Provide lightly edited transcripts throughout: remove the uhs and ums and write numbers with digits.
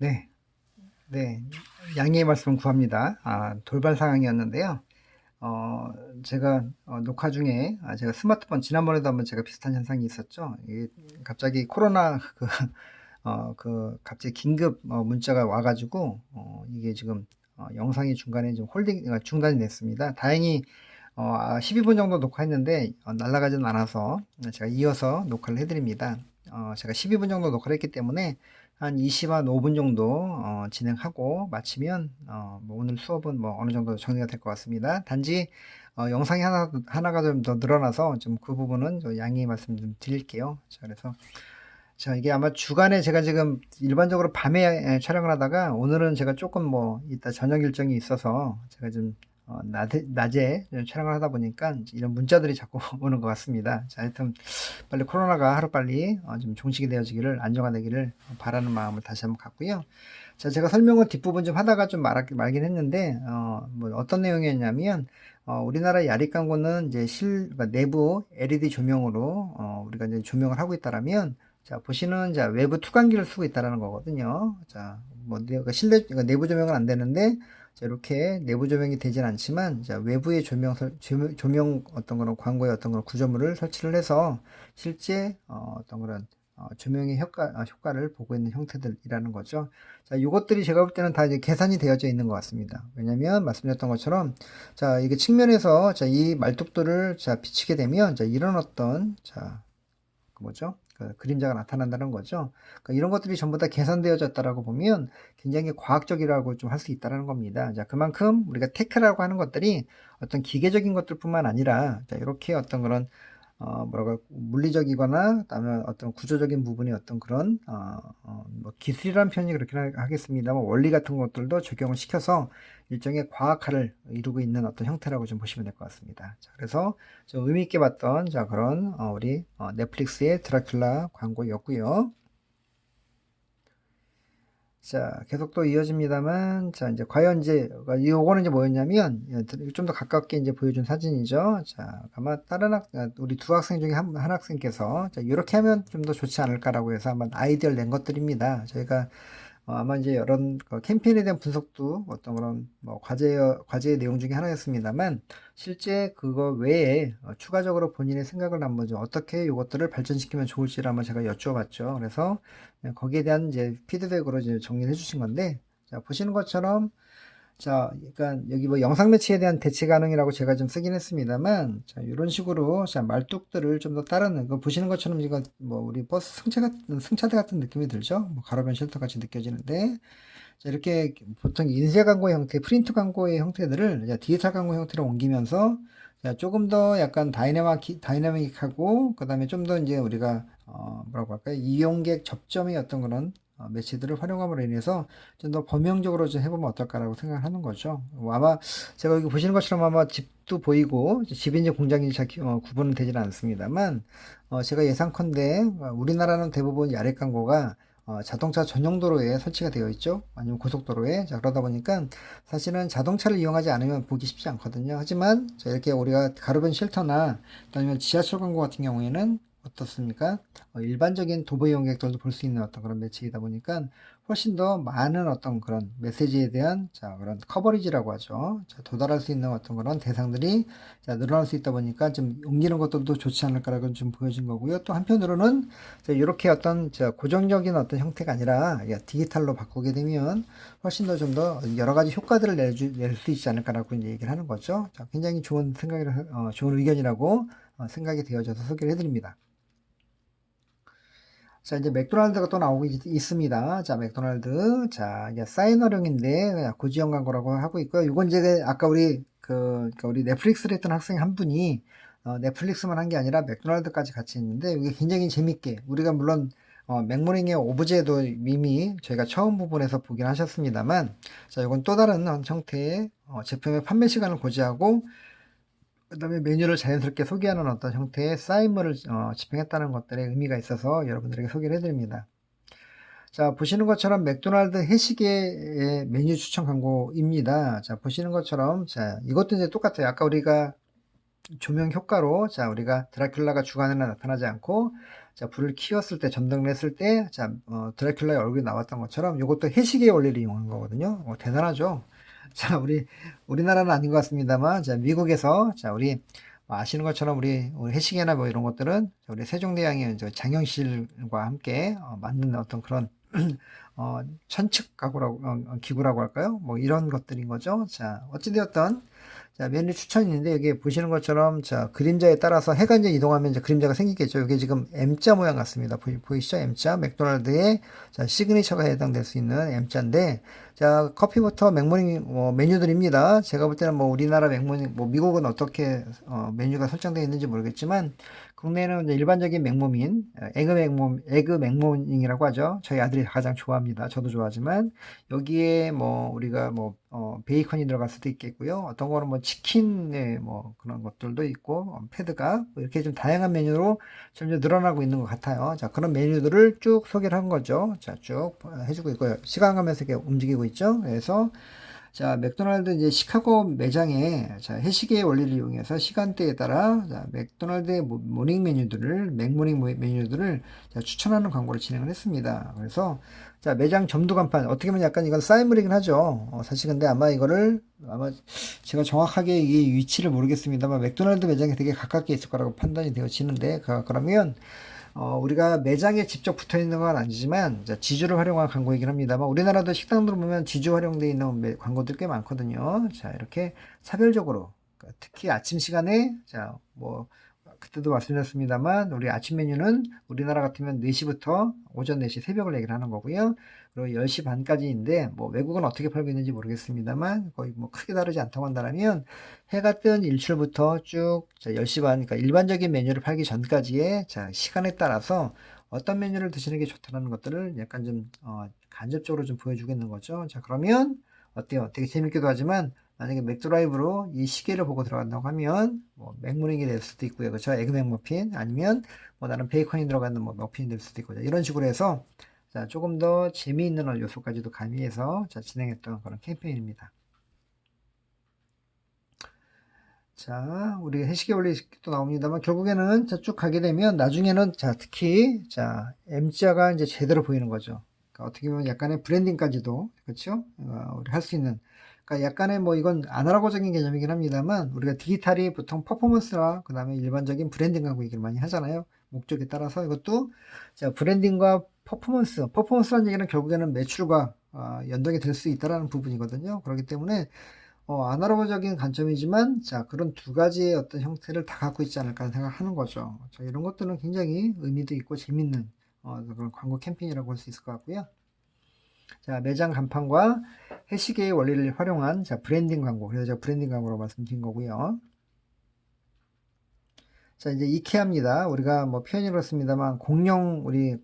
네, 네. 양해의 말씀 구합니다. 돌발 상황이었는데요. 어, 제가 녹화 중에 제가 스마트폰 지난번에도 한번 제가 비슷한 현상이 있었죠. 이게 갑자기 코로나 갑자기 긴급 문자가 와가지고 이게 지금 영상이 중간에 좀 중단이 됐습니다. 다행히 12분 정도 녹화했는데 날아가지는 않아서 제가 이어서 녹화를 해드립니다. 제가 12분 정도 녹화를 했기 때문에 한 20한 5분 정도 진행하고 마치면 뭐 오늘 수업은 뭐 어느 정도 정리가 될 것 같습니다. 단지 영상이 하나가 좀 더 늘어나서 좀 그 부분은 좀 양해의 말씀 좀 드릴게요. 자, 그래서 자, 이게 아마 주간에 제가 지금 일반적으로 밤에 촬영을 하다가 오늘은 제가 조금 뭐 이따 저녁 일정이 있어서 제가 좀 낮에 촬영을 하다 보니까 이런 문자들이 자꾸 오는 것 같습니다. 자, 하여튼 빨리 코로나가 하루빨리 좀 종식이 되어지기를 안정화되기를 바라는 마음을 다시 한번 갖고요. 자, 제가 설명을 뒷부분 좀 하다가 좀 말긴 했는데 뭐 어떤 내용이었냐면 우리나라 야리 광고는 이제 그러니까 내부 LED 조명으로 우리가 이제 조명을 하고 있다라면 자, 보시는 자 외부 투광기를 쓰고 있다라는 거거든요. 자, 뭐 그러니까 내부 조명은 안 되는데 자, 이렇게 내부 조명이 되진 않지만 자, 외부의 조명 어떤 그런 광고의 어떤 그런 구조물을 설치를 해서 실제 어떤 그런 조명의 효과를 보고 있는 형태들이라는 거죠. 자, 이것들이 제가 볼 때는 다 이제 계산이 되어져 있는 것 같습니다. 왜냐면 말씀드렸던 것처럼 자, 이게 측면에서 자, 이 말뚝들을 자, 비치게 되면 자, 이런 어떤 자, 뭐죠? 그림자가 나타난다는 거죠. 그러니까 이런 것들이 전부 다 계산되어졌다라고 보면 굉장히 과학적이라고 좀 할 수 있다는 겁니다. 자, 그만큼 우리가 테크라고 하는 것들이 어떤 기계적인 것들뿐만 아니라 자, 이렇게 어떤 그런 물리적이거나 그다음에 어떤 구조적인 부분이 어떤 그런 뭐 기술이라는 표현이 그렇게 하겠습니다만 원리 같은 것들도 적용을 시켜서 일종의 과학화를 이루고 있는 어떤 형태라고 좀 보시면 될 것 같습니다. 자, 그래서 좀 의미 있게 봤던 자 그런 우리 넷플릭스의 드라큘라 광고였고요. 자, 계속 또 이어집니다만, 자, 이제 과연 이제, 요거는 이제 뭐였냐면, 좀 더 가깝게 이제 보여준 사진이죠. 자, 아마 우리 두 학생 중에 한 학생께서, 자, 이렇게 하면 좀 더 좋지 않을까라고 해서 한번 아이디어를 낸 것들입니다. 저희가 아마 이제 이런 캠페인에 대한 분석도 어떤 그런 뭐 과제의 내용 중에 하나였습니다만 실제 그거 외에 추가적으로 본인의 생각을 한번 좀 어떻게 이것들을 발전시키면 좋을지를 한번 제가 여쭈어봤죠. 그래서 거기에 대한 이제 피드백으로 이제 정리를 해주신 건데 자 보시는 것처럼 자, 그러니까 여기 뭐 영상 매치에 대한 대체 가능이라고 제가 좀 쓰긴 했습니다만, 자, 이런 식으로 자, 말뚝들을 좀 더 따르는 거 보시는 것처럼 이거 뭐 우리 버스 승차대 같은 느낌이 들죠? 뭐 가로변 쉘터 같이 느껴지는데, 자, 이렇게 보통 인쇄 광고 형태, 프린트 광고의 형태들을 이제 디지털 광고 형태로 옮기면서 자, 조금 더 약간 다이나믹하고 그다음에 좀 더 이제 우리가 뭐라고 할까요? 이용객 접점의 어떤 그런 매체들을 활용함으로 인해서 좀 더 범용적으로 좀 해보면 어떨까라고 생각을 하는 거죠. 아마 제가 여기 보시는 것처럼 아마 집도 보이고 집인지 공장인지 잘 구분은 되지는 않습니다만 제가 예상컨대 우리나라는 대부분 야외 광고가 자동차 전용 도로에 설치가 되어 있죠. 아니면 고속도로에. 자, 그러다 보니까 사실은 자동차를 이용하지 않으면 보기 쉽지 않거든요. 하지만 자, 이렇게 우리가 가로변 쉘터나 아니면 지하철 광고 같은 경우에는 어떻습니까? 일반적인 도보 이용객들도 볼 수 있는 어떤 그런 매체이다 보니까 훨씬 더 많은 어떤 그런 메시지에 대한 자, 그런 커버리지라고 하죠. 자, 도달할 수 있는 어떤 그런 대상들이 자, 늘어날 수 있다 보니까 좀 옮기는 것들도 좋지 않을까라고 좀 보여진 거고요. 또 한편으로는 자, 이렇게 어떤 자, 고정적인 어떤 형태가 아니라 디지털로 바꾸게 되면 훨씬 더 좀 더 여러 가지 효과들을 낼 수 있지 않을까라고 이제 얘기를 하는 거죠. 자, 굉장히 좋은 좋은 의견이라고 생각이 되어져서 소개를 해드립니다. 자, 이제 맥도날드가 또 나오고 있습니다. 자, 맥도날드. 자, 이제 사이너령인데, 그냥 고지형 광고라고 하고 있고요. 이건 이제 아까 그러니까 우리 넷플릭스를 했던 학생 한 분이, 넷플릭스만 한 게 아니라 맥도날드까지 같이 했는데, 이게 굉장히 재밌게, 우리가 물론, 맥모닝의 오브제도 이미 저희가 처음 부분에서 보긴 하셨습니다만, 자, 이건 또 다른 형태의 제품의 판매 시간을 고지하고, 그 다음에 메뉴를 자연스럽게 소개하는 어떤 형태의 사인물을 집행했다는 것들의 의미가 있어서 여러분들에게 소개를 해드립니다. 자, 보시는 것처럼 맥도날드 해시계의 메뉴 추천 광고입니다. 자, 보시는 것처럼, 자, 이것도 이제 똑같아요. 아까 우리가 조명 효과로, 자, 우리가 드라큘라가 주간에는 나타나지 않고, 자, 불을 키웠을 때, 점등을 했을 때, 자, 드라큘라의 얼굴이 나왔던 것처럼 이것도 해시계의 원리를 이용한 거거든요. 대단하죠? 자, 우리나라는 아닌 것 같습니다만, 자, 미국에서, 자, 우리, 아시는 것처럼 우리 해시계나 뭐 이런 것들은 우리 세종대왕의 장영실과 함께 만든 어떤 그런 천측 가구라고, 기구라고 할까요? 뭐 이런 것들인 거죠. 자, 어찌되었던, 자, 메뉴 추천이 있는데, 여기 보시는 것처럼, 자, 그림자에 따라서 해가 이제 이동하면 이제 그림자가 생기겠죠. 이게 지금 M자 모양 같습니다. 보이시죠? M자. 맥도날드의, 자, 시그니처가 해당될 수 있는 M자인데, 자, 커피부터 맥모닝, 메뉴들입니다. 제가 볼 때는 뭐 우리나라 맥모닝, 뭐 미국은 어떻게, 메뉴가 설정되어 있는지 모르겠지만, 국내에는 이제 일반적인 맥모민, 에그 맥모닝이라고 하죠. 저희 아들이 가장 좋아합니다. 저도 좋아하지만, 여기에 뭐 우리가 뭐 베이컨이 들어갈 수도 있겠고요. 어떤 거는 뭐 치킨의 뭐 그런 것들도 있고 패드가 뭐 이렇게 좀 다양한 메뉴로 점점 늘어나고 있는 것 같아요. 자, 그런 메뉴들을 쭉 소개를 한 거죠. 자, 쭉 해주고 있고요. 시간 가면서 이렇게 움직이고 있죠. 그래서 자, 맥도날드 이제 시카고 매장에 자, 해시계의 원리를 이용해서 시간대에 따라 자, 맥도날드의 모닝 메뉴들을 맥모닝 메뉴들을 자, 추천하는 광고를 진행을 했습니다. 그래서 자, 매장 점도 간판 어떻게 보면 약간 이건 싸이물이긴 하죠. 사실 근데 아마 제가 정확하게 이 위치를 모르겠습니다만 맥도날드 매장에 되게 가깝게 있을 거라고 판단이 되어지는데 그러면 우리가 매장에 직접 붙어 있는 건 아니지만, 자, 지주를 활용한 광고이긴 합니다만, 우리나라도 식당들 보면 지주 활용되어 있는 광고들 꽤 많거든요. 자, 이렇게 차별적으로, 그러니까 특히 아침 시간에, 자, 뭐, 그때도 말씀드렸습니다만, 우리 아침 메뉴는 우리나라 같으면 4시부터 오전 4시 새벽을 얘기를 하는 거고요. 그리고 10시 반까지인데, 뭐, 외국은 어떻게 팔고 있는지 모르겠습니다만, 거의 뭐 크게 다르지 않다고 한다면, 해가 뜬 일출부터 쭉, 자, 10시 반, 그러니까 일반적인 메뉴를 팔기 전까지의, 자, 시간에 따라서 어떤 메뉴를 드시는 게 좋다는 것들을 약간 좀, 간접적으로 좀 보여주겠는 거죠. 자, 그러면, 어때요? 되게 재밌기도 하지만, 만약에 맥드라이브로 이 시계를 보고 들어간다고 하면 뭐 맥모닝이 될 수도 있고요. 그렇죠? 에그 맥머핀 아니면 뭐 나는 베이컨이 들어가는 뭐 머핀이 될 수도 있고 이런 식으로 해서 자, 조금 더 재미있는 요소까지도 가미해서 자, 진행했던 그런 캠페인입니다. 자, 우리 해시계 원리도 나옵니다만 결국에는 자, 쭉 가게 되면 나중에는 자, 특히 자, M자가 이제 제대로 보이는 거죠. 그러니까 어떻게 보면 약간의 브랜딩까지도 그렇죠? 우리 할 수 있는 그러니까 약간의 뭐 이건 아날로그적인 개념이긴 합니다만 우리가 디지털이 보통 퍼포먼스와 그 다음에 일반적인 브랜딩 하고 얘기를 많이 하잖아요. 목적에 따라서 이것도 자, 브랜딩과 퍼포먼스라는 얘기는 결국에는 매출과 연동이 될 수 있다라는 부분이거든요. 그렇기 때문에 아날로그적인 관점이지만, 자, 그런 두 가지의 어떤 형태를 다 갖고 있지 않을까 생각하는 거죠. 자, 이런 것들은 굉장히 의미도 있고 재밌는, 그런 광고 캠페인이라고 할 수 있을 것 같고요. 자, 매장 간판과 해시계의 원리를 활용한, 자, 브랜딩 광고. 그래서 제가 브랜딩 광고로 말씀드린 거고요. 자, 이제 이케아입니다. 우리가 뭐 표현이 그렇습니다만, 공룡, 우리,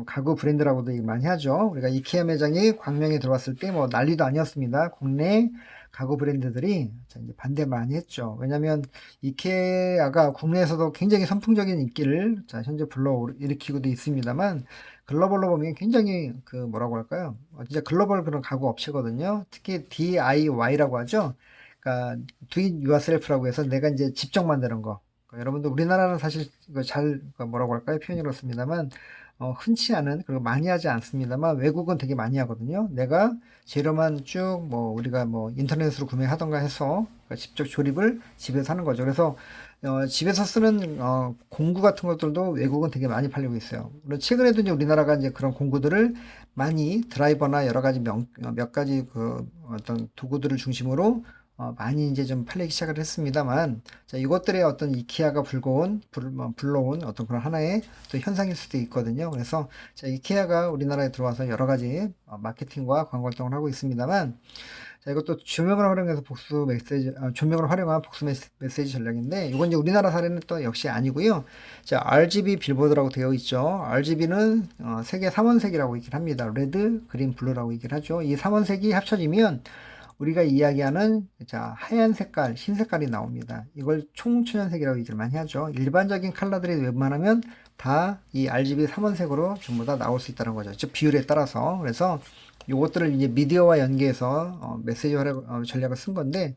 가구 브랜드라고도 많이 하죠. 우리가 이케아 매장이 광명에 들어왔을 때 뭐 난리도 아니었습니다. 국내 가구 브랜드들이 이제 반대 많이 했죠. 왜냐면 이케아가 국내에서도 굉장히 선풍적인 인기를 자, 현재 불러일으키고도 있습니다만, 글로벌로 보면 굉장히 그 뭐라고 할까요? 진짜 글로벌 그런 가구 업체거든요. 특히 DIY라고 하죠. 그러니까 Do it yourself라고 해서 내가 이제 직접 만드는 거. 그러니까 여러분들 우리나라는 사실 그러니까 뭐라고 할까요? 표현이 그렇습니다만 흔치 않은 그리고 많이 하지 않습니다만 외국은 되게 많이 하거든요. 내가 재료만 쭉 뭐 우리가 뭐 인터넷으로 구매하던가 해서 그러니까 직접 조립을 집에서 하는 거죠. 그래서 집에서 쓰는 공구 같은 것들도 외국은 되게 많이 팔리고 있어요. 그리고 최근에도 이제 우리나라가 이제 그런 공구들을 많이 드라이버나 여러 가지 몇 가지 그 어떤 도구들을 중심으로 많이 이제 좀 팔리기 시작을 했습니다만, 자, 이것들의 어떤 이케아가 불러온 어떤 그런 하나의 또 현상일 수도 있거든요. 그래서, 자, 이케아가 우리나라에 들어와서 여러 가지 마케팅과 광고 활동을 하고 있습니다만, 자, 이것도 조명을 활용해서 조명을 활용한 복수 메시지 전략인데, 이건 이제 우리나라 사례는 또 역시 아니고요. 자, RGB 빌보드라고 되어 있죠. RGB는 세계 3원색이라고 얘기를 합니다. 레드, 그린, 블루라고 얘기를 하죠. 이 3원색이 합쳐지면 우리가 이야기하는 자, 하얀 색깔, 흰 색깔이 나옵니다. 이걸 총천연색이라고 얘기를 많이 하죠. 일반적인 컬러들이 웬만하면 다 이 RGB 3원색으로 전부 다 나올 수 있다는 거죠. 즉 비율에 따라서. 그래서 이것들을 이제 미디어와 연계해서 메시지 전략을 쓴 건데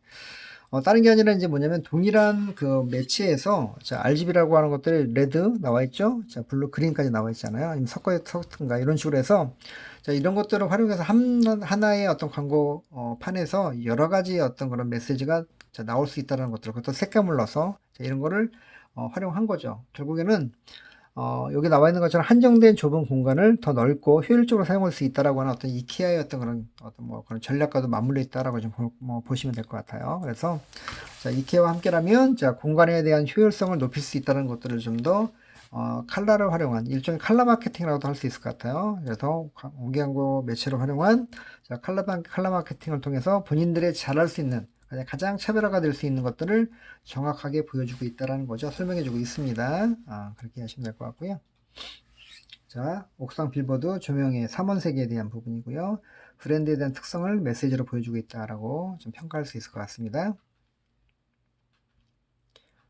다른 게 아니라 이제 뭐냐면 동일한 그 매체에서 자, RGB라고 하는 것들이 레드 나와 있죠. 자, 블루, 그린까지 나와 있잖아요. 아니면 섞든가 이런 식으로 해서 자, 이런 것들을 활용해서 하나의 어떤 광고 판에서 여러 가지 어떤 그런 메시지가 자, 나올 수 있다는 것들, 그것도 색감을 넣어서 자, 이런 거를 활용한 거죠. 결국에는 여기 나와 있는 것처럼 한정된 좁은 공간을 더 넓고 효율적으로 사용할 수 있다라고 하는 어떤 이케아의 어떤 그런 그런 전략과도 맞물려 있다라고 좀 보시면 될 것 같아요. 그래서 자, 이케아와 함께라면 자, 공간에 대한 효율성을 높일 수 있다는 것들을 좀 더 칼라를 활용한 일종의 칼라 마케팅이라고도 할 수 있을 것 같아요. 그래서 공개광고 매체를 활용한 자, 칼라 마케팅을 통해서 본인들의 잘할 수 있는 가장 차별화가 될 수 있는 것들을 정확하게 보여주고 있다는 거죠. 설명해주고 있습니다. 그렇게 하시면 될 것 같고요. 자, 옥상 빌보드 조명의 삼원색에 대한 부분이고요. 브랜드에 대한 특성을 메시지로 보여주고 있다라고 좀 평가할 수 있을 것 같습니다.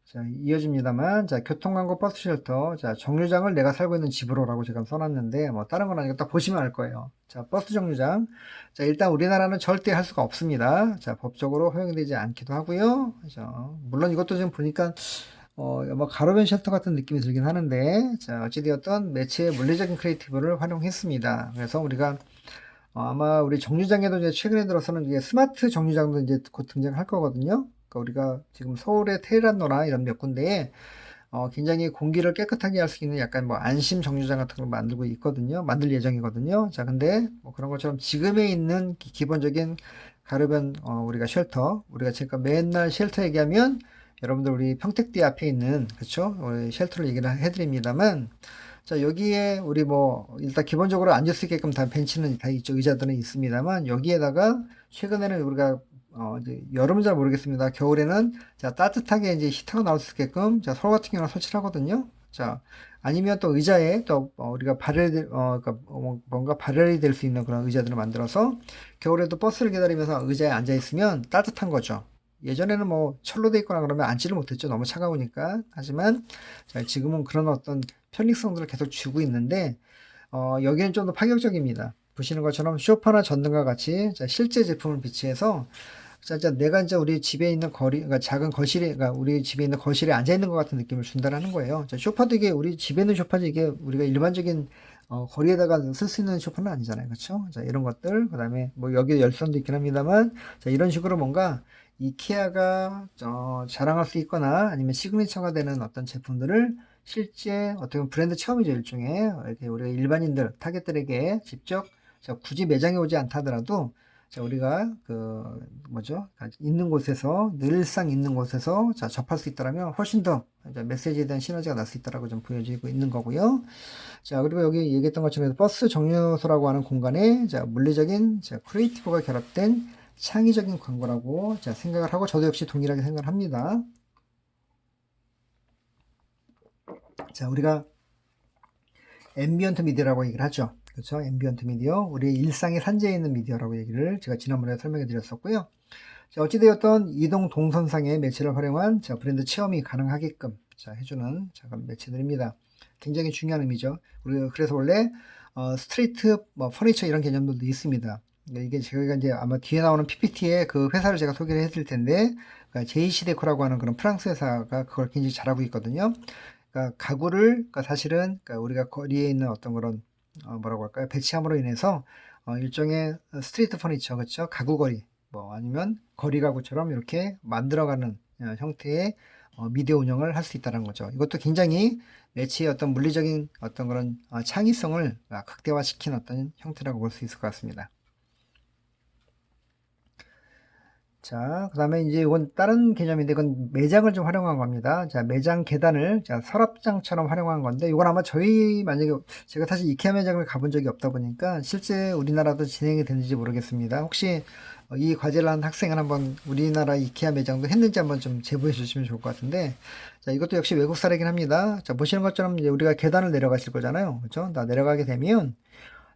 자, 이어집니다만, 자, 교통광고 버스 쉘터. 자, 정류장을 내가 살고 있는 집으로라고 제가 써놨는데, 뭐, 다른 건 아니고 딱 보시면 알 거예요. 자, 버스 정류장. 자, 일단 우리나라는 절대 할 수가 없습니다. 자, 법적으로 허용되지 않기도 하고요. 그죠. 물론 이것도 지금 보니까, 뭐, 가로변 쉘터 같은 느낌이 들긴 하는데, 자, 어찌되었던 매체의 물리적인 크리에이티브를 활용했습니다. 그래서 우리가, 아마 우리 정류장에도 이제 최근에 들어서는 이게 스마트 정류장도 이제 곧 등장할 거거든요. 그러니까 우리가 지금 서울의 테헤란로나 이런 몇 군데에 굉장히 공기를 깨끗하게 할 수 있는 약간 뭐 안심 정류장 같은 걸 만들고 있거든요. 만들 예정이거든요. 자, 근데 뭐 그런 것처럼 지금에 있는 기본적인 가로변 우리가 쉘터, 우리가 제가 맨날 쉘터 얘기하면 여러분들 우리 평택대 앞에 있는 그쵸? 쉘터를 얘기를 해드립니다만 자, 여기에 우리 뭐 일단 기본적으로 앉을 수 있게끔 다 벤치는 다 있죠. 의자들은 있습니다만 여기에다가 최근에는 우리가 이제 여름은 잘 모르겠습니다. 겨울에는 자, 따뜻하게 이제 히터가 나올 수 있게끔 자, 서로 같은 경우는 설치를 하거든요. 자, 아니면 또 의자에 또 우리가 그러니까 뭔가 발열이 될 수 있는 그런 의자들을 만들어서 겨울에도 버스를 기다리면서 의자에 앉아 있으면 따뜻한 거죠. 예전에는 뭐 철로 돼 있거나 그러면 앉지를 못했죠. 너무 차가우니까. 하지만 자, 지금은 그런 어떤 편리성들을 계속 주고 있는데 여기는 좀 더 파격적입니다. 보시는 것처럼 쇼파나 전등과 같이 자, 실제 제품을 비치해서 자, 내가 이제 우리 집에 있는 그러니까 작은 거실에, 그러니까 우리 집에 있는 거실에 앉아 있는 것 같은 느낌을 준다라는 거예요. 자, 쇼파도 이게 우리 집에 있는 쇼파지 이게 우리가 일반적인 거리에다가 쓸 수 있는 쇼파는 아니잖아요. 그렇죠? 자, 이런 것들, 그다음에 뭐 여기 열선도 있긴 합니다만, 자, 이런 식으로 뭔가 이케아가 자랑할 수 있거나 아니면 시그니처가 되는 어떤 제품들을 실제 어떻게 보면 브랜드 체험이죠. 일종의 이렇게 우리가 일반인들 타겟들에게 직접 자, 굳이 매장에 오지 않다 하더라도 자, 우리가 그 뭐죠? 있는 곳에서 늘상 있는 곳에서 자, 접할 수 있다라면 훨씬 더 메시지에 대한 시너지가 날 수 있다라고 좀 보여지고 있는 거고요. 자, 그리고 여기 얘기했던 것처럼 버스 정류소라고 하는 공간에 자, 물리적인 자, 크리에이티브가 결합된 창의적인 광고라고 자, 생각을 하고 저도 역시 동일하게 생각을 합니다. 자, 우리가 앰비언트 미디어라고 얘기를 하죠. 그렇죠? 앰비언트 미디어, 우리의 일상의 산재에 있는 미디어라고 얘기를 제가 지난번에 설명해 드렸었고요. 자, 어찌되었던 이동 동선상의 매체를 활용한 자, 브랜드 체험이 가능하게끔 자, 해주는 자, 그런 매체들입니다. 굉장히 중요한 의미죠. 우리가 그래서 원래 스트리트 뭐 퍼니처 이런 개념들도 있습니다. 이게 제가 이제 아마 뒤에 나오는 PPT에 그 회사를 제가 소개를 해드릴 텐데 그러니까 제이시데코라고 하는 그런 프랑스 회사가 그걸 굉장히 잘하고 있거든요. 그러니까 가구를 그러니까 사실은 그러니까 우리가 거리에 있는 어떤 그런 뭐라고 할까요? 배치함으로 인해서 일종의 스트리트 퍼니처 그렇죠? 가구 거리 뭐 아니면 거리 가구처럼 이렇게 만들어가는 형태의 미디어 운영을 할 수 있다는 거죠. 이것도 굉장히 매체의 어떤 물리적인 어떤 그런 창의성을 극대화시킨 어떤 형태라고 볼 수 있을 것 같습니다. 자, 그 다음에 이제 이건 다른 개념인데 이건 매장을 좀 활용한 겁니다. 자, 매장 계단을 자, 서랍장처럼 활용한 건데 이건 아마 저희 만약에 제가 사실 이케아 매장을 가본 적이 없다 보니까 실제 우리나라도 진행이 되는지 모르겠습니다. 혹시 이 과제를 한 학생은 한번 우리나라 이케아 매장도 했는지 한번 좀 제보해 주시면 좋을 것 같은데 자, 이것도 역시 외국 사례긴 합니다. 자, 보시는 것처럼 이제 우리가 계단을 내려가실 거잖아요. 그렇죠? 나 내려가게 되면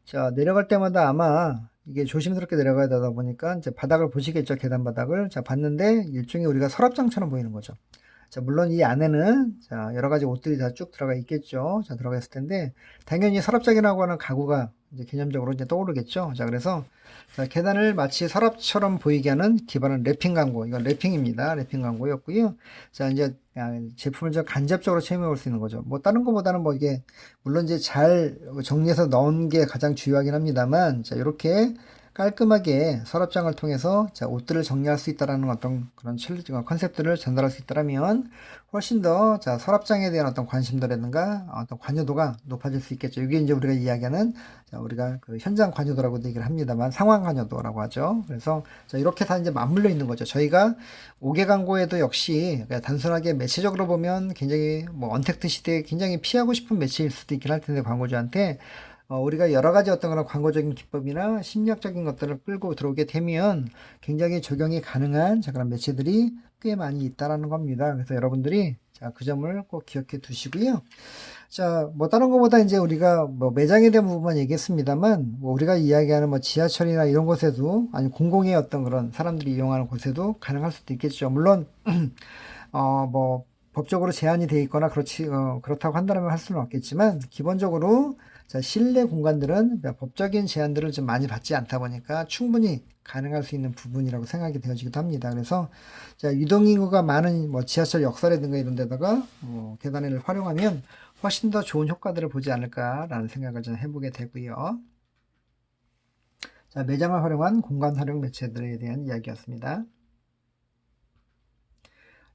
자, 내려갈 때마다 아마 이게 조심스럽게 내려가야 되다 보니까 이제 바닥을 보시겠죠. 계단 바닥을. 자, 봤는데 일종의 우리가 서랍장처럼 보이는 거죠. 자, 물론 이 안에는 자, 여러 가지 옷들이 다 쭉 들어가 있겠죠. 자, 들어가 있을 텐데, 당연히 서랍장이라고 하는 가구가 이제 개념적으로 이제 떠오르겠죠. 자, 그래서 자, 계단을 마치 서랍처럼 보이게 하는 기반은 랩핑 광고. 이건 랩핑입니다. 랩핑 광고였고요. 자, 이제 제품을 좀 간접적으로 체험해 볼 수 있는 거죠. 뭐 다른 것보다는 뭐 이게 물론 이제 잘 정리해서 넣은 게 가장 중요하긴 합니다만, 자, 이렇게 깔끔하게 서랍장을 통해서 자, 옷들을 정리할 수 있다라는 어떤 그런 컨셉들을 전달할 수 있다라면 훨씬 더 자, 서랍장에 대한 어떤 관심도라든가 어떤 관여도가 높아질 수 있겠죠. 이게 이제 우리가 이야기하는 자, 우리가 그 현장 관여도라고도 얘기를 합니다만 상황 관여도라고 하죠. 그래서 자, 이렇게 다 이제 맞물려 있는 거죠. 저희가 5개 광고에도 역시 단순하게 매체적으로 보면 굉장히 뭐 언택트 시대에 굉장히 피하고 싶은 매체일 수도 있긴 할 텐데 광고주한테 우리가 여러 가지 어떤 그런 광고적인 기법이나 심리학적인 것들을 끌고 들어오게 되면 굉장히 적용이 가능한 자, 그런 매체들이 꽤 많이 있다라는 겁니다. 그래서 여러분들이 자, 그 점을 꼭 기억해 두시고요. 자, 뭐 다른 것보다 이제 우리가 뭐 매장에 대한 부분만 얘기했습니다만, 뭐 우리가 이야기하는 뭐 지하철이나 이런 곳에도 아니 공공의 어떤 그런 사람들이 이용하는 곳에도 가능할 수도 있겠죠. 물론 뭐 법적으로 제한이 돼 있거나 그렇다고 한다면 할 수는 없겠지만 기본적으로 자, 실내 공간들은 법적인 제한들을 좀 많이 받지 않다 보니까 충분히 가능할 수 있는 부분이라고 생각이 되어지기도 합니다. 그래서 자, 유동인구가 많은 뭐 지하철 역설이든가 이런 데다가 계단을 활용하면 훨씬 더 좋은 효과들을 보지 않을까라는 생각을 좀 해보게 되고요. 자, 매장을 활용한 공간 활용 매체들에 대한 이야기였습니다.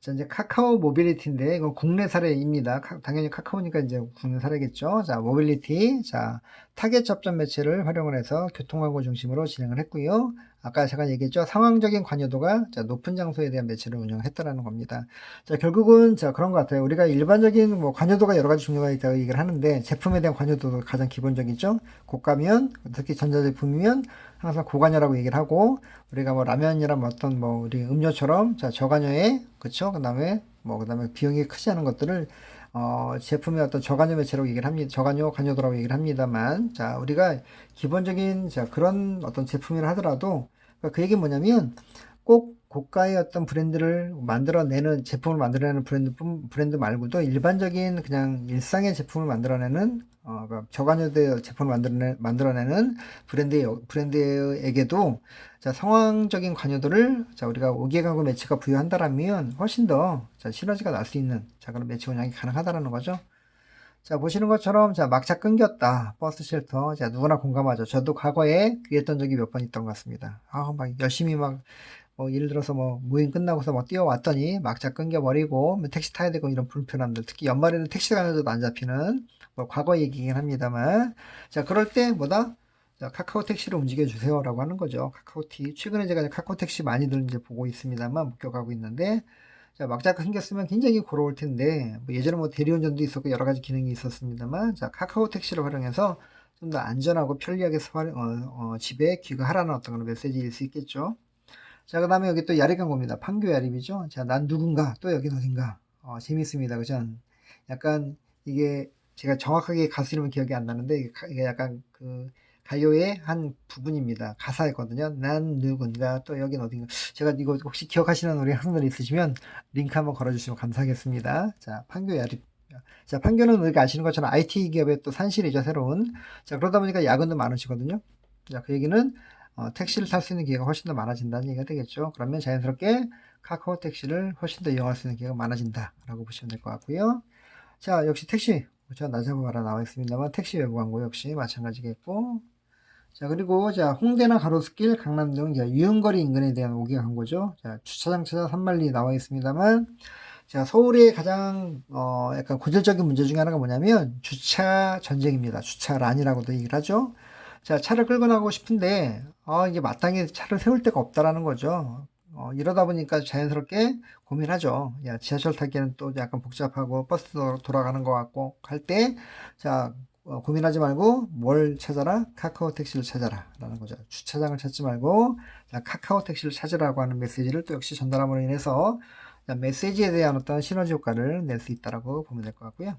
자, 이제 카카오 모빌리티인데, 이건 국내 사례입니다. 당연히 카카오니까 이제 국내 사례겠죠. 자, 모빌리티. 자, 타겟 접점 매체를 활용을 해서 교통광고 중심으로 진행을 했고요. 아까 제가 얘기했죠. 상황적인 관여도가 자, 높은 장소에 대한 매체를 운영했다라는 겁니다. 자, 결국은 자, 그런 것 같아요. 우리가 일반적인 뭐 관여도가 여러 가지 중요하게 있다고 얘기를 하는데, 제품에 대한 관여도도 가장 기본적이죠. 고가면, 특히 전자제품이면 항상 고관여라고 얘기를 하고, 우리가 뭐 라면이랑 뭐 어떤 뭐 우리 음료처럼 자 저관여에 그쵸 그다음에 비용이 크지 않은 것들을 제품의 어떤 저관여 매체라고 얘기를 합니다. 저관여 관여도라고 얘기를 합니다만 자 우리가 기본적인 자 그런 어떤 제품이라 하더라도 그러니까 그 얘기는 뭐냐면 꼭 고가의 어떤 브랜드를 만들어내는 제품을 만들어내는 브랜드 말고도 일반적인 그냥 일상의 제품을 만들어내는 그러니까 저관여대 제품을 만들어내는 브랜드에게도 자, 상황적인 관여도를 자, 우리가 5개 가구 매체가 부여한다라면 훨씬 더 자, 시너지가 날 수 있는 자, 그런 매체 운영이 가능하다라는 거죠. 자, 보시는 것처럼 자, 막차 끊겼다. 버스 쉘터. 자, 누구나 공감하죠. 저도 과거에 그랬던 적이 몇 번 있던 것 같습니다. 막 열심히 예를 들어서 뭐 모임 끝나고서 뭐 뛰어왔더니 막차 끊겨버리고 뭐 택시 타야 되고 이런 불편함들 특히 연말에는 택시 가는데도 안 잡히는 뭐 과거 얘기긴 합니다만 자 그럴 때 뭐다 자, 카카오 택시를 움직여 주세요라고 하는 거죠. 카카오티 최근에 제가 카카오 택시 많이들 이제 보고 있습니다만 목격하고 있는데 자 막차 끊겼으면 굉장히 고로울 텐데 뭐 예전에 뭐 대리운전도 있었고 여러 가지 기능이 있었습니다만 자 카카오 택시를 활용해서 좀 더 안전하고 편리하게 집에 귀가하라는 어떤 그런 메시지일 수 있겠죠. 자, 그 다음에 여기 또 야리 광고입니다. 판교 야립이죠. 자, 난 누군가, 또 여긴 어딘가. 재밌습니다. 그죠? 약간 이게 제가 정확하게 가수 이름은 기억이 안 나는데 이게 약간 그 가요의 한 부분입니다. 가사였거든요. 난 누군가, 또 여긴 어딘가. 제가 이거 혹시 기억하시는 우리 학생들 있으시면 링크 한번 걸어주시면 감사하겠습니다. 자, 판교 야립. 자, 판교는 우리가 아시는 것처럼 IT 기업의 또 산실이죠, 새로운. 자, 그러다 보니까 야근도 많으시거든요. 자, 그 얘기는 택시를 탈 수 있는 기회가 훨씬 더 많아진다는 얘기가 되겠죠. 그러면 자연스럽게 카카오 택시를 훨씬 더 이용할 수 있는 기회가 많아진다라고 보시면 될 것 같고요. 자, 역시 택시. 저 나자고 알아 나와 있습니다만 택시 외부 광고 역시 마찬가지겠고. 자, 그리고 자, 홍대나 가로수길, 강남 등 유흥거리 인근에 대한 5개 광고죠. 자, 주차장 찾아 산만리 나와 있습니다만 자, 서울의 가장 약간 고질적인 문제 중에 하나가 뭐냐면 주차 전쟁입니다. 주차란이라고도 얘기를 하죠. 자, 차를 끌고 나가고 싶은데 이게 마땅히 차를 세울 데가 없다라는 거죠. 이러다 보니까 자연스럽게 고민하죠. 야, 지하철 타기에는 또 약간 복잡하고 버스도 돌아가는 것 같고 할 때, 자, 고민하지 말고 뭘 찾아라? 카카오 택시를 찾아라. 라는 거죠. 주차장을 찾지 말고 자, 카카오 택시를 찾으라고 하는 메시지를 또 역시 전달함으로 인해서 메시지에 대한 어떤 시너지 효과를 낼 수 있다라고 보면 될 것 같고요.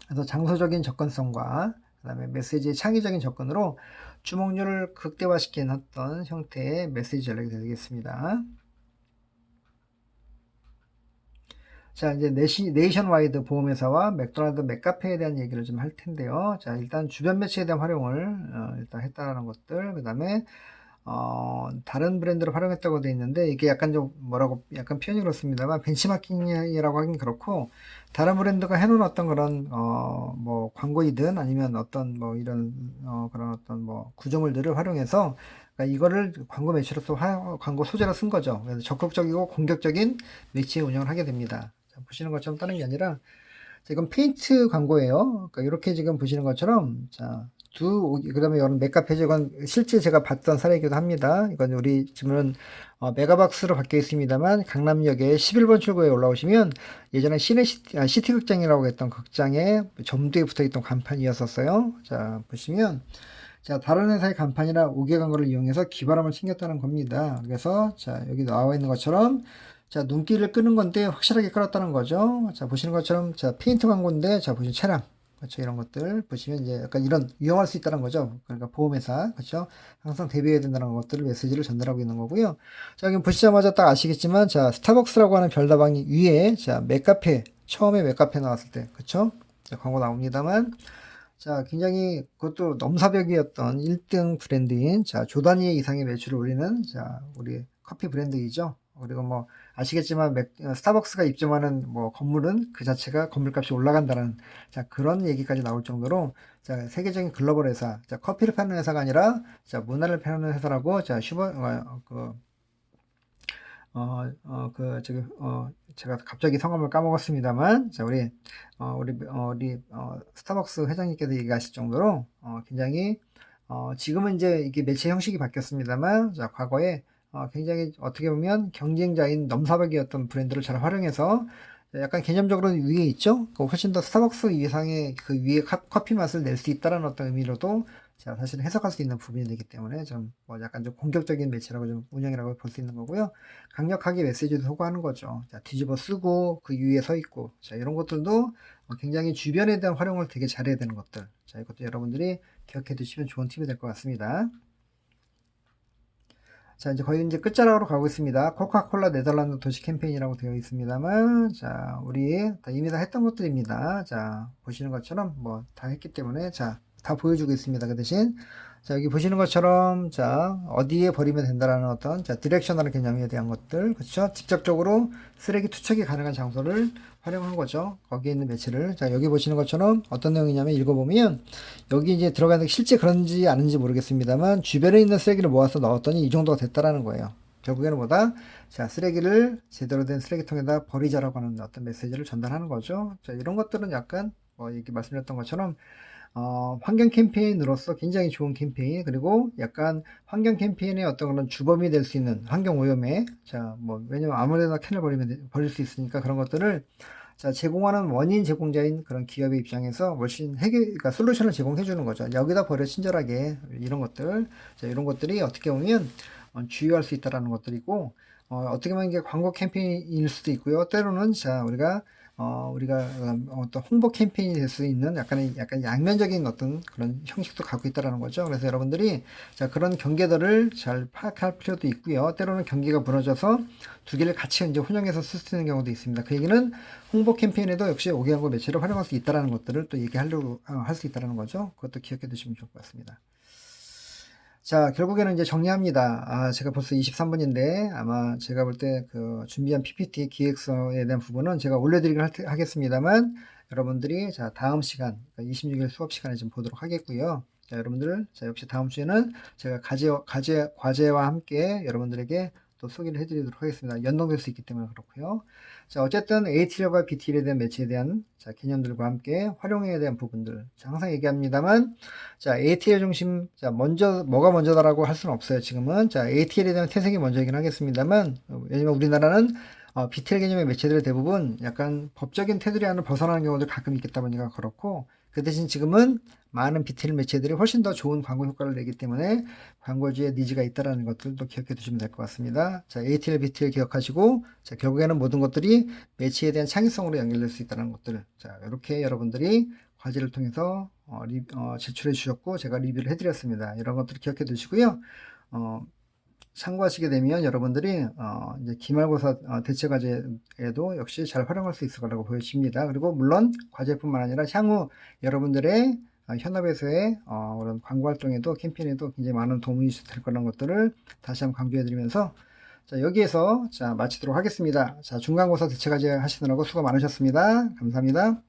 그래서 장소적인 접근성과 그다음에 메시지의 창의적인 접근으로 주목률을 극대화시키는 어떤 형태의 메시지 전략이 되겠습니다. 자, 이제 네이션와이드 보험회사와 맥도날드 맥카페에 대한 얘기를 좀 할 텐데요. 자, 일단 주변 매체에 대한 활용을 일단 했다는 것들, 그 다음에 다른 브랜드를 활용했다고 돼 있는데 이게 약간 좀 뭐라고 약간 표현이 그렇습니다만 벤치마킹이라고 하긴 그렇고 다른 브랜드가 해놓은 어떤 그런 뭐 광고이든 아니면 어떤 뭐 이런 그런 어떤 뭐 구조물들을 활용해서 그러니까 이거를 광고 매체로서 광고 소재로 쓴 거죠. 그래서 적극적이고 공격적인 매체 운영을 하게 됩니다. 자, 보시는 것처럼 다른 게 아니라 지금 페인트 광고예요. 그러니까 이렇게 지금 보시는 것처럼 자, 그다음에 이런 맥카페이지 이건 실제 제가 봤던 사례이기도 합니다. 이건 우리 지금은 메가박스로 바뀌어 있습니다만 강남역에 11번 출구에 올라오시면 예전에 시티 극장이라고 했던 극장에 점도에 붙어 있던 간판이었었어요. 자, 보시면 자, 다른 회사의 간판이나 우계 광고를 이용해서 기바람을 챙겼다는 겁니다. 그래서 자, 여기 나와 있는 것처럼 자, 눈길을 끄는 건데 확실하게 끌었다는 거죠. 자, 보시는 것처럼 자, 페인트 광고인데 자, 보시면 차량 그렇죠. 이런 것들 보시면 이제 약간 이런 위험할 수 있다는 거죠. 그러니까 보험회사 그렇죠. 항상 대비해야 된다는 것들을 메시지를 전달하고 있는 거고요. 자, 여기 보시자마자 딱 아시겠지만 자, 스타벅스라고 하는 별다방이 위에 자, 맥카페 처음에 맥카페 나왔을 때 그렇죠. 자, 광고 나옵니다만 자, 굉장히 그것도 넘사벽이었던 1등 브랜드인 자, 조단위의 이상의 매출을 올리는 자, 우리 커피 브랜드이죠. 그리고 뭐 아시겠지만 스타벅스가 입점하는 뭐 건물은 그 자체가 건물값이 올라간다는 자, 그런 얘기까지 나올 정도로 자, 세계적인 글로벌 회사, 자, 커피를 파는 회사가 아니라 자, 문화를 파는 회사라고 자, 제가 갑자기 성함을 까먹었습니다만, 자, 스타벅스 회장님께서 얘기하실 정도로, 굉장히, 지금은 이제 이게 매체 형식이 바뀌었습니다만, 자, 과거에, 굉장히 어떻게 보면 경쟁자인 넘사벽이었던 브랜드를 잘 활용해서, 약간 개념적으로 위에 있죠? 훨씬 더 스타벅스 이상의 그 위에 커피 맛을 낼 수 있다는 어떤 의미로도 자, 사실 해석할 수 있는 부분이 되기 때문에 좀, 뭐 약간 좀 공격적인 매체라고 좀 운영이라고 볼 수 있는 거고요. 강력하게 메시지도 소구하는 거죠. 자, 뒤집어 쓰고 그 위에 서 있고 자, 이런 것들도 굉장히 주변에 대한 활용을 되게 잘해야 되는 것들. 자, 이것도 여러분들이 기억해 두시면 좋은 팁이 될 것 같습니다. 자, 이제 거의 이제 끝자락으로 가고 있습니다. 코카콜라 네덜란드 도시 캠페인이라고 되어 있습니다만, 자, 우리 이미 다 했던 것들입니다. 자, 보시는 것처럼 뭐 다 했기 때문에, 자, 다 보여주고 있습니다. 그 대신, 자, 여기 보시는 것처럼, 자, 어디에 버리면 된다라는 어떤, 자, 디렉셔널 개념에 대한 것들, 그렇죠? 직접적으로 쓰레기 투척이 가능한 장소를 활용한 거죠. 거기에 있는 매체를. 자, 여기 보시는 것처럼 어떤 내용이냐면 읽어보면, 여기 이제 들어가는 게 실제 그런지 아닌지 모르겠습니다만 주변에 있는 쓰레기를 모아서 넣었더니 이 정도가 됐다라는 거예요. 결국에는 뭐다? 자, 쓰레기를 제대로 된 쓰레기통에다 버리자라고 하는 어떤 메시지를 전달하는 거죠. 자, 이런 것들은 약간 이렇게 말씀드렸던 것처럼 환경 캠페인으로서 굉장히 좋은 캠페인, 그리고 약간 환경 캠페인의 어떤 그런 주범이 될 수 있는 환경 오염에, 자, 뭐, 왜냐면 아무데나 캔을 버릴 수 있으니까 그런 것들을 자, 제공하는 원인 제공자인 그런 기업의 입장에서 훨씬 그러니까 솔루션을 제공해 주는 거죠. 여기다 버려 친절하게 이런 것들, 자, 이런 것들이 어떻게 보면 주의할 수 있다라는 것들이고, 어떻게 보면 이게 광고 캠페인일 수도 있고요. 때로는 자, 우리가 어떤 홍보 캠페인이 될 수 있는 약간 양면적인 어떤 그런 형식도 갖고 있다라는 거죠. 그래서 여러분들이 자, 그런 경계들을 잘 파악할 필요도 있고요. 때로는 경계가 무너져서 두 개를 같이 이제 혼용해서 쓸 수 있는 경우도 있습니다. 그 얘기는 홍보 캠페인에도 역시 5개항고 매체를 활용할 수 있다는 것들을 또 얘기하려고 할 수 있다는 거죠. 그것도 기억해 두시면 좋을 것 같습니다. 자, 결국에는 이제 정리합니다. 제가 벌써 23분인데 아마 제가 볼 때 그 준비한 PPT 기획서에 대한 부분은 제가 올려드리긴 하겠습니다만 여러분들이 자, 다음 시간, 26일 수업 시간에 좀 보도록 하겠고요. 자, 여러분들, 자, 역시 다음 주에는 제가 과제와 함께 여러분들에게 또 소개를 해드리도록 하겠습니다. 연동될 수 있기 때문에 그렇고요. 자, 어쨌든 ATL과 BTL에 대한 매체에 대한 자, 개념들과 함께 활용에 대한 부분들. 자, 항상 얘기합니다만, 자, ATL 중심, 자, 뭐가 먼저다라고 할 수는 없어요, 지금은. 자, ATL에 대한 태생이 먼저이긴 하겠습니다만, 왜냐면 우리나라는 BTL 개념의 매체들의 대부분 약간 법적인 테두리 안을 벗어나는 경우도 가끔 있겠다 보니까 그렇고, 그 대신 지금은 많은 BTL 매체들이 훨씬 더 좋은 광고 효과를 내기 때문에 광고주의 니즈가 있다는 것들도 기억해 두시면 될 것 같습니다. 자, ATL, BTL 기억하시고, 자, 결국에는 모든 것들이 매체에 대한 창의성으로 연결될 수 있다는 것들. 자, 이렇게 여러분들이 과제를 통해서 제출해 주셨고, 제가 리뷰를 해드렸습니다. 이런 것들을 기억해 두시고요. 어, 참고하시게 되면 여러분들이 이제 기말고사 대체 과제에도 역시 잘 활용할 수 있을 거라고 보여집니다. 그리고 물론 과제뿐만 아니라 향후 여러분들의 현업에서의 그런 광고 활동에도 캠페인에도 굉장히 많은 도움이 될 거라는 것들을 다시 한번 강조해 드리면서 자, 여기에서 자, 마치도록 하겠습니다. 자, 중간고사 대체 과제 하시느라고 수고 많으셨습니다. 감사합니다.